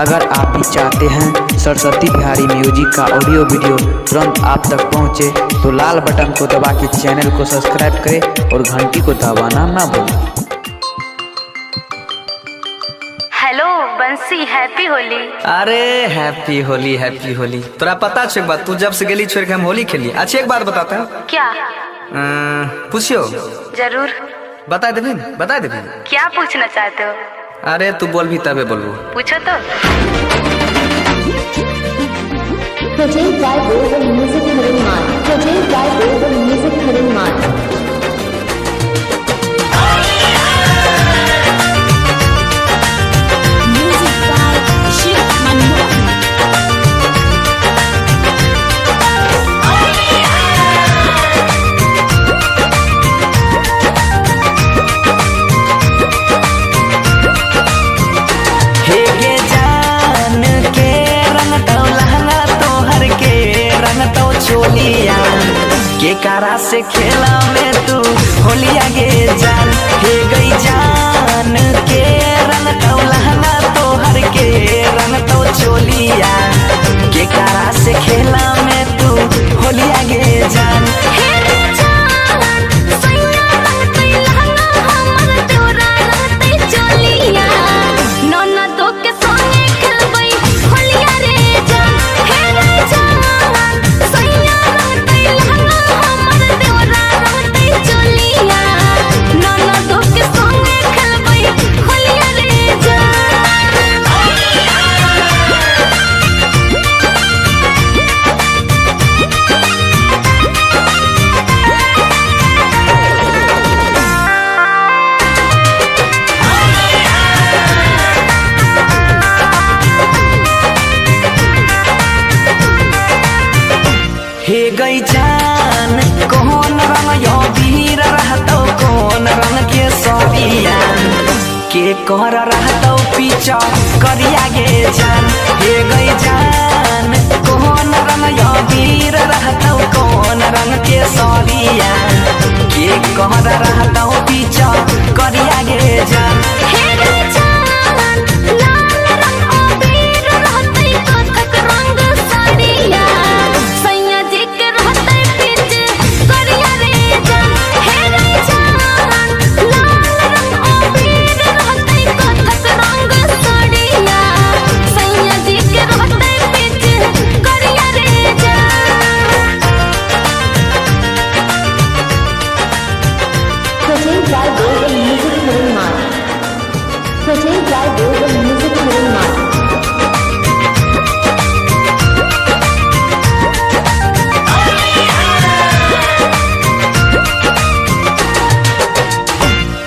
अगर आप भी चाहते हैं सरस्वती बिहारी म्यूजिक का ऑडियो वीडियो तुरंत आप तक पहुंचे तो लाल बटन को दबा के चैनल को सब्सक्राइब करें और घंटी को दबाना ना भूलें। हेलो बंसी, हैप्पी होली। अरे हैप्पी होली हैप्पी होली। तोरा पता छे एक बात, तू जब से गेली छोड़ के हम होली खेली। अच्छा एक बात बताते हैं। क्या? पूछियो। जरूर। बता देबी बता देबी। क्या पूछना चाहते हो? अरे तू बोल भी तबे बोलबो। पूछो तो। Produced by Global Music Harinman. Produced by Global Music Harinman. Music by Shiv Manmohan. हे गे जान के रंग तो लहंगा तोहर के रंग तो चोलिया के कारा से खेला में तू होलिया गे जान। हे गई जान के रंग तो लहंगा तोहर के रंग तो चोलिया के कारा से खेला में तू होलिया गे जान। हे गई जान कौन रंग यो वीर रहतो कौन रंग के सबिया के कर रहतो पीछा करिया गे जान। हे गई जान कौन रंग यो वीर रहतो कौन रंग के सबिया के कर रहतो पीछा करिया गे जान। हे गई जान लाल रंग ओ वीर रहतई कथक रंग साड़िया Produced by Global Music Harinman. Produced by Global Music Harinman.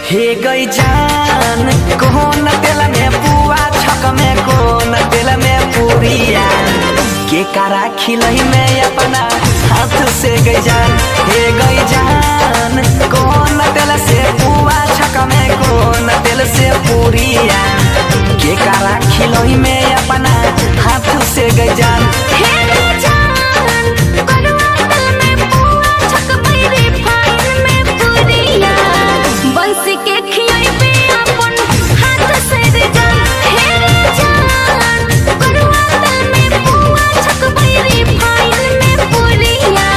हे गई जान कौन तेल में पुआ छक में कौन तेल में पूरिया के कारा खिलई में अपना हाथ से गई जान। हे गई जान कौन तेल से पुआ छक में कौन तेल से पूरिया के कारा खिलई में अपना हाथ से गई जान। हे गई जान करुआ तेल में पुआ छक बैरे फाइन में पूरिया बंसी के खियाई पे अपन हाथ से रे जान। हे रे जान करुआ तेल में पुआ छक बैरे फाइन में पूरिया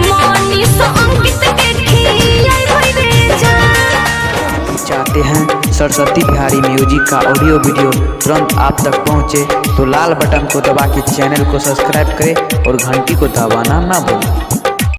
मोनी सो अंकित के खियाई भई रे जान। चाहते हैं सरस्वती बिहारी म्यूजिक का ऑडियो वीडियो तुरंत आप तक पहुंचे तो लाल बटन को दबा के चैनल को सब्सक्राइब करें और घंटी को दबाना ना भूलें।